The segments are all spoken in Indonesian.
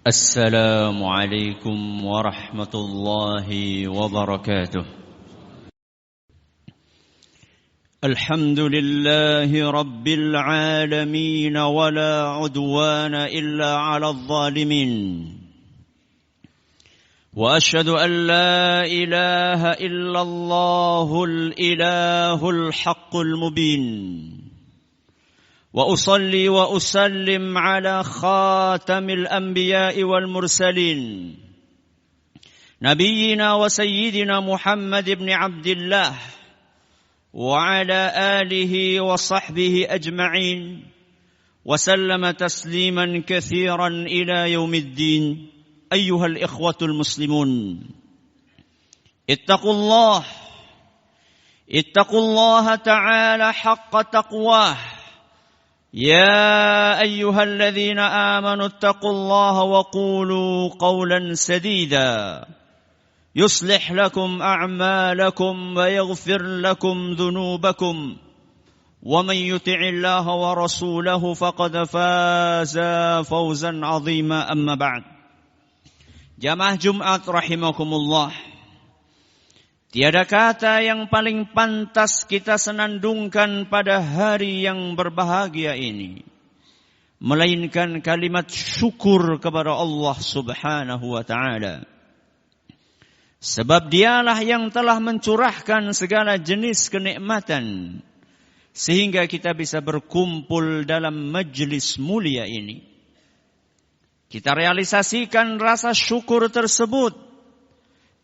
السلام عليكم ورحمة الله وبركاته. الحمد لله رب العالمين ولا عدوان إلا على الظالمين، وأشهد أن لا إله إلا الله الإله الحق المبين، وأصلي وأسلم على خاتم الأنبياء والمرسلين نبينا وسيدنا محمد بن عبد الله وعلى آله وصحبه أجمعين وسلم تسليما كثيرا إلى يوم الدين. أيها الإخوة المسلمون، اتقوا الله تعالى حق تقواه. يا أيها الذين آمنوا اتقوا الله وقولوا قولا سديدا يصلح لكم أعمالكم ويغفر لكم ذنوبكم، ومن يطع الله ورسوله فقد فاز فوزا عظيما. أما بعد، jamaah Jumat rahimakumullah, tiada kata yang paling pantas kita senandungkan pada hari yang berbahagia ini melainkan kalimat syukur kepada Allah Subhanahu wa ta'ala. Sebab dialah yang telah mencurahkan segala jenis kenikmatan sehingga kita bisa berkumpul dalam majlis mulia ini. Kita realisasikan rasa syukur tersebut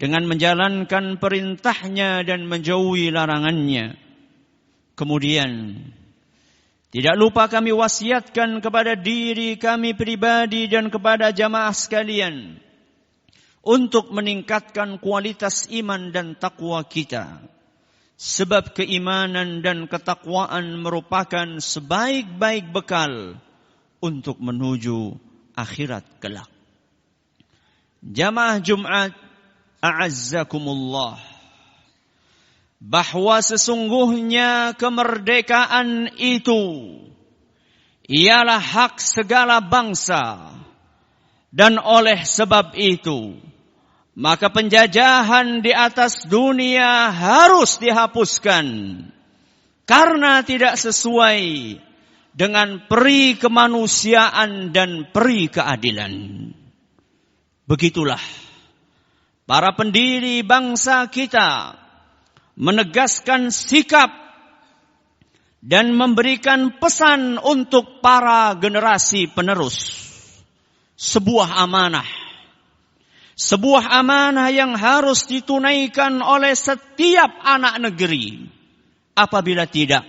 dengan menjalankan perintahnya dan menjauhi larangannya. Kemudian, tidak lupa kami wasiatkan kepada diri kami pribadi dan kepada jamaah sekalian untuk meningkatkan kualitas iman dan takwa kita. Sebab keimanan dan ketakwaan merupakan sebaik-baik bekal untuk menuju akhirat kelak. Jamaah Jumat, a'azzakumullah, bahwa sesungguhnya kemerdekaan itu ialah hak segala bangsa, dan oleh sebab itu maka penjajahan di atas dunia harus dihapuskan karena tidak sesuai dengan peri kemanusiaan dan peri keadilan. Begitulah para pendiri bangsa kita menegaskan sikap dan memberikan pesan untuk para generasi penerus. Sebuah amanah yang harus ditunaikan oleh setiap anak negeri. Apabila tidak,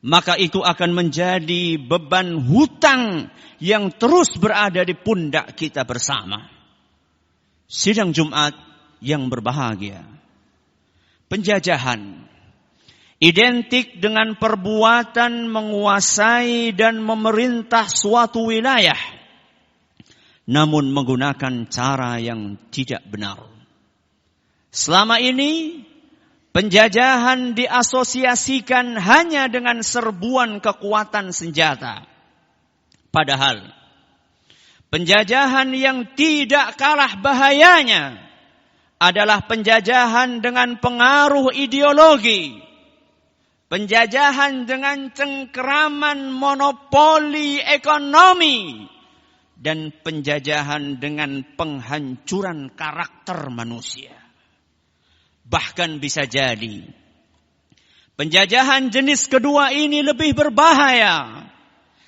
maka itu akan menjadi beban hutang yang terus berada di pundak kita bersama. Sidang Jumat yang berbahagia, penjajahan identik dengan perbuatan menguasai dan memerintah suatu wilayah, namun menggunakan cara yang tidak benar. Selama ini, penjajahan diasosiasikan hanya dengan serbuan kekuatan senjata. Padahal, penjajahan yang tidak kalah bahayanya adalah penjajahan dengan pengaruh ideologi, penjajahan dengan cengkeraman monopoli ekonomi, dan penjajahan dengan penghancuran karakter manusia. Bahkan bisa jadi penjajahan jenis kedua ini lebih berbahaya,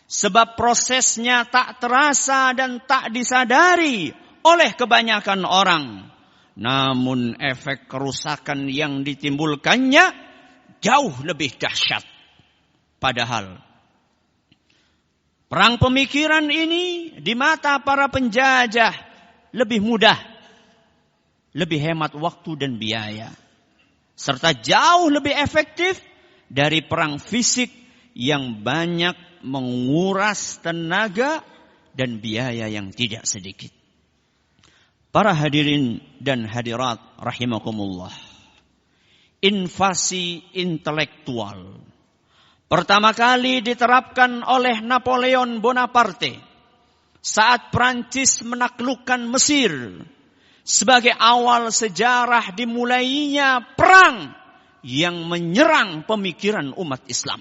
sebab prosesnya tak terasa dan tak disadari oleh kebanyakan orang. Namun efek kerusakan yang ditimbulkannya jauh lebih dahsyat. Padahal perang pemikiran ini di mata para penjajah lebih mudah, lebih hemat waktu dan biaya, serta jauh lebih efektif dari perang fisik yang banyak menguras tenaga dan biaya yang tidak sedikit. Para hadirin dan hadirat rahimakumullah, invasi intelektual pertama kali diterapkan oleh Napoleon Bonaparte saat Prancis menaklukkan Mesir sebagai awal sejarah dimulainya perang yang menyerang pemikiran umat Islam.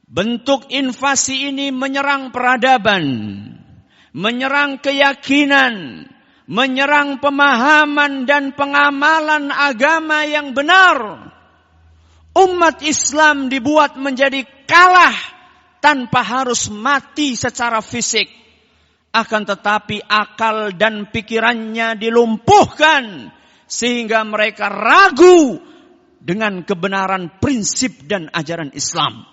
Bentuk invasi ini menyerang peradaban, menyerang keyakinan, menyerang pemahaman dan pengamalan agama yang benar. Umat Islam dibuat menjadi kalah tanpa harus mati secara fisik. Akan tetapi akal dan pikirannya dilumpuhkan sehingga mereka ragu dengan kebenaran prinsip dan ajaran Islam.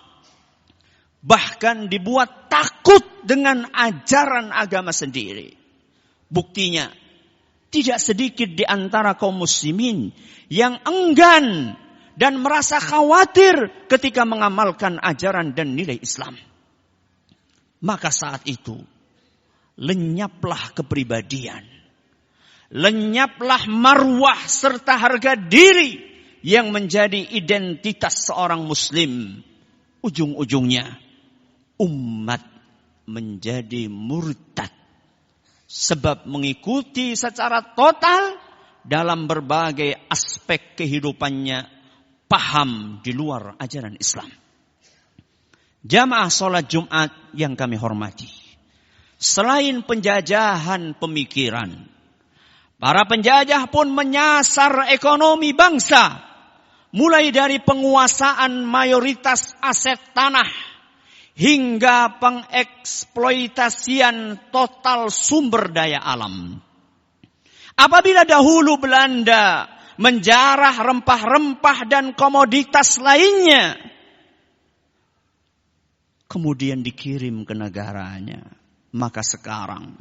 Bahkan dibuat takut dengan ajaran agama sendiri. Buktinya, tidak sedikit di antara kaum muslimin yang enggan dan merasa khawatir ketika mengamalkan ajaran dan nilai Islam. Maka saat itu, lenyaplah kepribadian, lenyaplah marwah serta harga diri yang menjadi identitas seorang muslim. Ujung-ujungnya, umat menjadi murtad sebab mengikuti secara total dalam berbagai aspek kehidupannya paham di luar ajaran Islam. Jamaah sholat Jumat yang kami hormati, selain penjajahan pemikiran, para penjajah pun menyasar ekonomi bangsa, mulai dari penguasaan mayoritas aset tanah hingga pengeksploitasian total sumber daya alam. Apabila dahulu Belanda menjarah rempah-rempah dan komoditas lainnya, kemudian dikirim ke negaranya, maka sekarang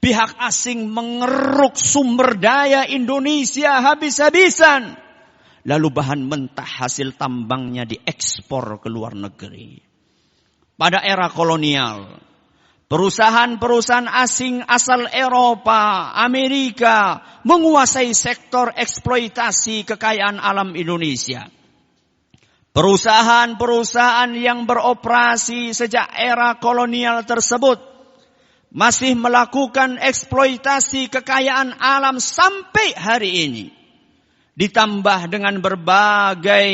pihak asing mengeruk sumber daya Indonesia habis-habisan, lalu bahan mentah hasil tambangnya diekspor ke luar negeri. Pada era kolonial, perusahaan-perusahaan asing asal Eropa, Amerika menguasai sektor eksploitasi kekayaan alam Indonesia. Perusahaan-perusahaan yang beroperasi sejak era kolonial tersebut masih melakukan eksploitasi kekayaan alam sampai hari ini. Ditambah dengan berbagai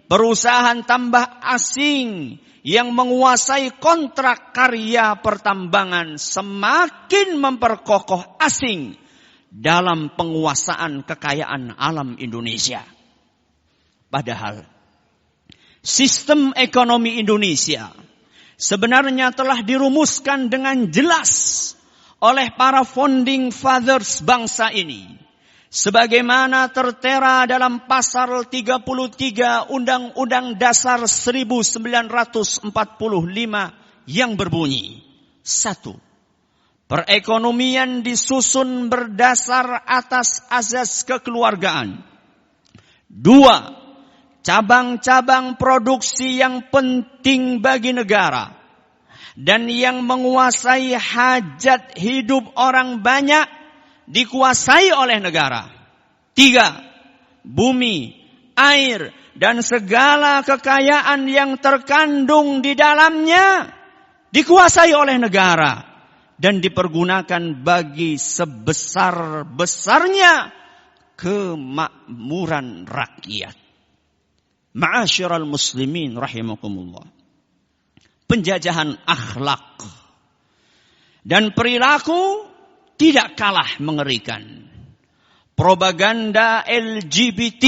perusahaan tambah asing yang menguasai kontrak karya pertambangan semakin memperkokoh asing dalam penguasaan kekayaan alam Indonesia. Padahal sistem ekonomi Indonesia sebenarnya telah dirumuskan dengan jelas oleh para founding fathers bangsa ini, sebagaimana tertera dalam pasal 33 Undang-Undang Dasar 1945 yang berbunyi: 1. Perekonomian disusun berdasar atas azas kekeluargaan. 2. Cabang-cabang produksi yang penting bagi negara dan yang menguasai hajat hidup orang banyak dikuasai oleh negara. 3. Bumi, air, dan segala kekayaan yang terkandung di dalamnya dikuasai oleh negara dan dipergunakan bagi sebesar-besarnya kemakmuran rakyat. Ma'asyiral muslimin rahimakumullah. Penjajahan akhlak dan perilaku tidak kalah mengerikan. Propaganda LGBT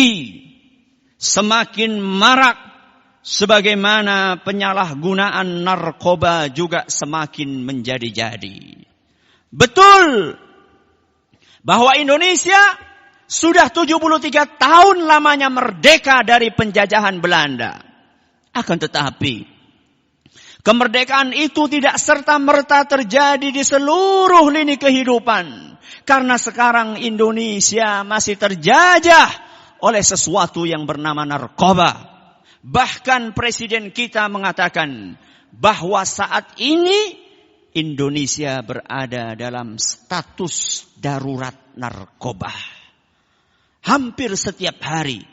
semakin marak, sebagaimana penyalahgunaan narkoba juga semakin menjadi-jadi. Betul bahwa Indonesia sudah 73 tahun lamanya merdeka dari penjajahan Belanda. Akan tetapi, kemerdekaan itu tidak serta-merta terjadi di seluruh lini kehidupan. Karena sekarang Indonesia masih terjajah oleh sesuatu yang bernama narkoba. Bahkan Presiden kita mengatakan bahwa saat ini Indonesia berada dalam status darurat narkoba. Hampir setiap hari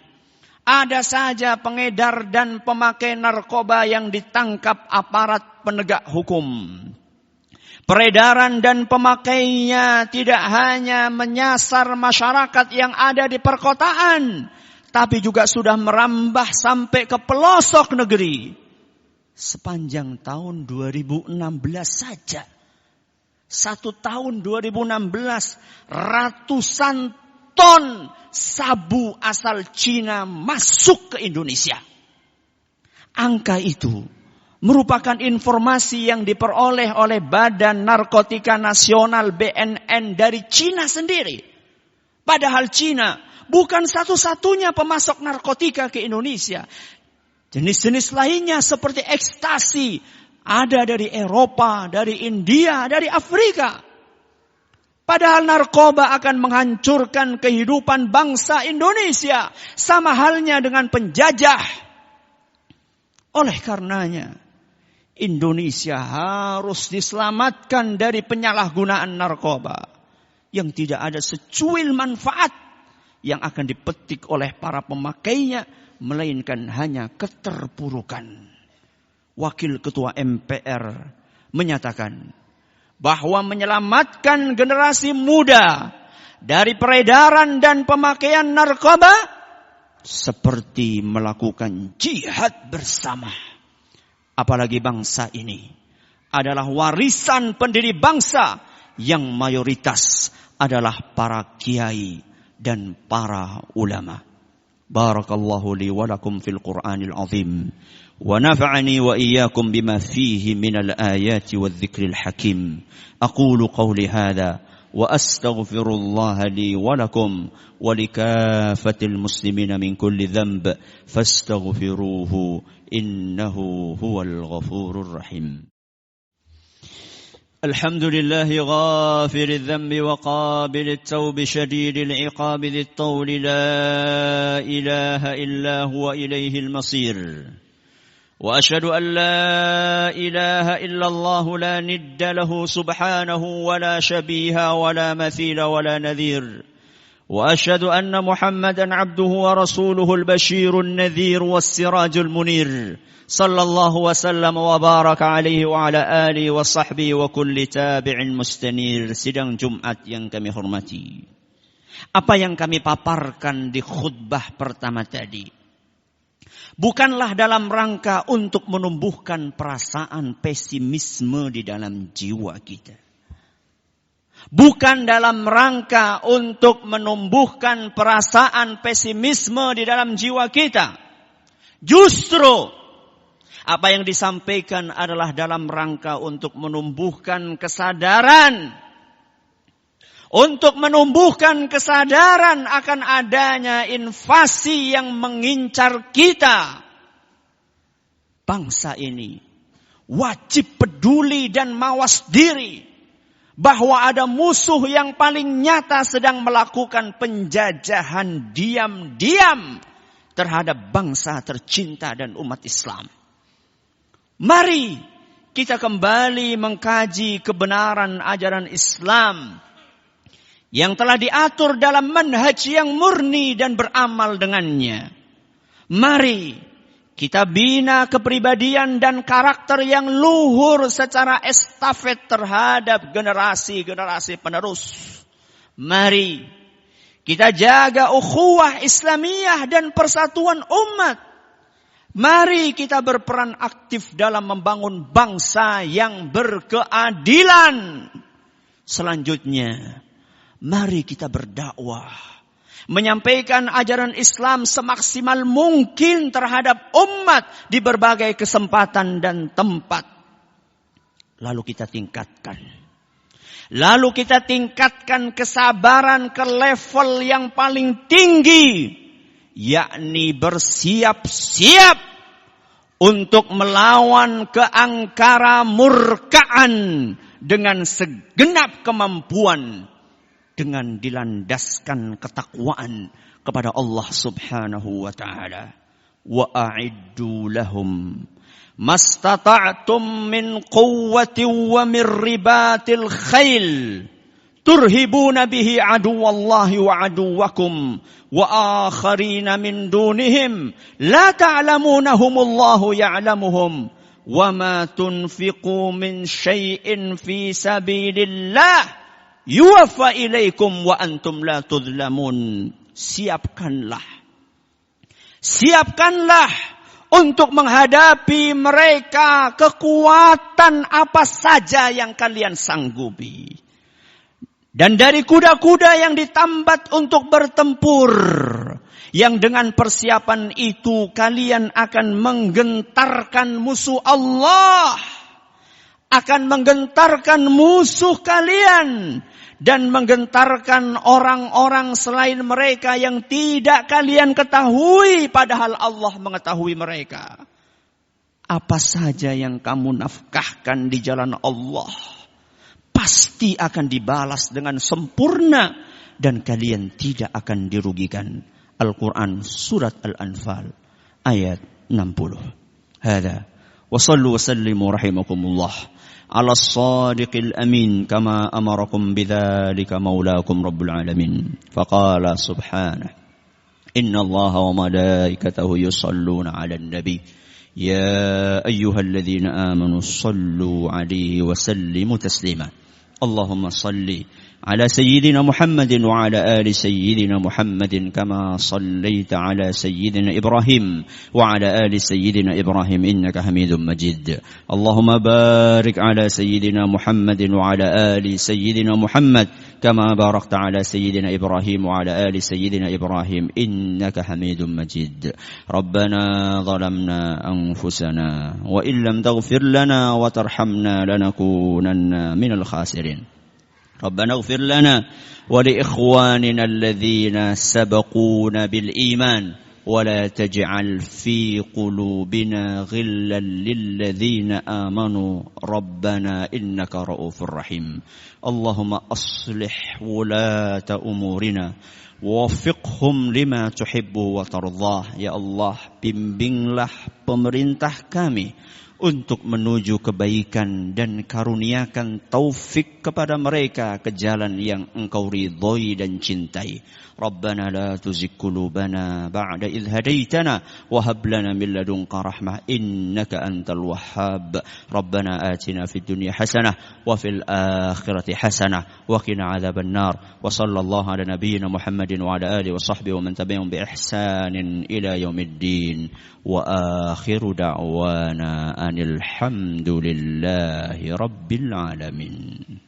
ada saja pengedar dan pemakai narkoba yang ditangkap aparat penegak hukum. Peredaran dan pemakainya tidak hanya menyasar masyarakat yang ada di perkotaan, tapi juga sudah merambah sampai ke pelosok negeri. Sepanjang tahun 2016 saja. 1 tahun 2016, ratusan ton sabu asal Cina masuk ke Indonesia. Angka itu merupakan informasi yang diperoleh oleh Badan Narkotika Nasional BNN dari Cina sendiri. Padahal Cina bukan satu-satunya pemasok narkotika ke Indonesia. Jenis-jenis lainnya seperti ekstasi ada dari Eropa, dari India, dari Afrika. Padahal narkoba akan menghancurkan kehidupan bangsa Indonesia. Sama halnya dengan penjajah. Oleh karenanya, Indonesia harus diselamatkan dari penyalahgunaan narkoba yang tidak ada secuil manfaat yang akan dipetik oleh para pemakainya, melainkan hanya keterpurukan. Wakil Ketua MPR menyatakan bahwa menyelamatkan generasi muda dari peredaran dan pemakaian narkoba seperti melakukan jihad bersama. Apalagi bangsa ini adalah warisan pendiri bangsa yang mayoritas adalah para kiai dan para ulama. Barakallahu li wa lakum fil Qur'anil azim. Wa nafa'ani wa iyyakum bima fihi minal ayati wadh-dhikril hakim. Aqulu qawli hadha wa astaghfirullaha li wa lakum wa likaffatil muslimina min kulli dhanb fastaghfiruhu innahu huwal ghafurur rahim. الحمد لله غافر الذنب وقابل التوب شديد العقاب ذي الطول لا إله إلا هو إليه المصير وأشهد أن لا إله إلا الله لا ند له سبحانه ولا شبيه ولا مثيل ولا نذير وأشهد أن محمدا عبده ورسوله البشير النذير والسراج المنير صلى الله وسلم وبارك عليه وعلى آله وصحبه وكل تابع مستنير. Sidang Jumat yang kami hormati, apa yang kami paparkan di khutbah pertama tadi bukanlah dalam rangka untuk menumbuhkan perasaan pesimisme di dalam jiwa kita. Bukan dalam rangka untuk menumbuhkan perasaan pesimisme di dalam jiwa kita. Justru apa yang disampaikan adalah dalam rangka untuk menumbuhkan kesadaran. Untuk menumbuhkan kesadaran akan adanya invasi yang mengincar kita. Bangsa ini wajib peduli dan mawas diri bahwa ada musuh yang paling nyata sedang melakukan penjajahan diam-diam terhadap bangsa tercinta dan umat Islam. Mari kita kembali mengkaji kebenaran ajaran Islam yang telah diatur dalam manhaj yang murni dan beramal dengannya. Mari kita bina kepribadian dan karakter yang luhur secara estafet terhadap generasi-generasi penerus. Mari kita jaga ukhuwah Islamiyah dan persatuan umat. Mari kita berperan aktif dalam membangun bangsa yang berkeadilan. Selanjutnya, mari kita berdakwah, menyampaikan ajaran Islam semaksimal mungkin terhadap umat di berbagai kesempatan dan tempat. Lalu kita tingkatkan kesabaran ke level yang paling tinggi, yakni bersiap-siap untuk melawan keangkara murkaan dengan segenap kemampuan, dengan dilandaskan ketakwaan kepada Allah Subhanahu wa taala. Wa a'iddu lahum mastata'tum min quwwatin wa min ribatil khail turhibuna bihi aduwallahi wa aduwakum wa akharina min dunihim la ta'lamunahumullahu ya'lamuhum wa ma tunfiqu min syai'in fi sabilillah yuwaffa ilaikum wa antum la tudlamun. Siapkanlah untuk menghadapi mereka kekuatan apa saja yang kalian sanggupi. Dan dari kuda-kuda yang ditambat untuk bertempur, yang dengan persiapan itu kalian akan menggentarkan musuh Allah, akan menggentarkan musuh kalian, dan menggentarkan orang-orang selain mereka yang tidak kalian ketahui, padahal Allah mengetahui mereka. Apa saja yang kamu nafkahkan di jalan Allah pasti akan dibalas dengan sempurna dan kalian tidak akan dirugikan. Al-Quran Surat Al-Anfal ayat 60. Hada wa sallu wa sallimu rahimakumullah ala as-sadiqil amin kama amarakum bidzalika maulakum rabbul alamin. Faqala subhanahu inna Allaha wa malaikatahu yusalluna 'alan nabi ya ayyuhalladzina amanu sallu 'alaihi wa sallimu taslima. Allahumma salli على سيدنا محمد وعلى آل سيدنا محمد كما صليت على سيدنا إبراهيم وعلى آل سيدنا إبراهيم إنك حميد مجيد. اللهم بارك على سيدنا محمد وعلى آل سيدنا محمد كما باركت على سيدنا إبراهيم وعلى آل سيدنا إبراهيم إنك حميد مجيد. ربنا ظلمنا أنفسنا وإن لم تغفر لنا وترحمنا لنكونن من الخاسرين. ربنا اغفر لنا ولإخواننا الذين سبقونا بالإيمان ولا تجعل في قلوبنا غلا للذين آمنوا ربنا إنك رؤوف رحيم. اللهم أصلح ولاة أمورنا ووفقهم لما تحب وترضاه. Ya Allah, bimbinglah pemerintah kami untuk menuju kebaikan dan karuniakan taufik kepada mereka ke jalan yang Engkau ridhoi dan cintai. Rabbana la tuzigh qulubana ba'da idh hadaitana wa hab lana min ladunka rahmah innaka antal wahhab. Rabbana atina fid dunya hasanah wa fil akhirati hasanah wa qina adzaban nar. Wa sallallahu ala nabiyyina Muhammadin wa ala alihi wa sahbihi wa man tabi'ahum bi ihsanin ila yaumiddin. Wa akhiru da'wana anil hamdulillahi rabbil alamin.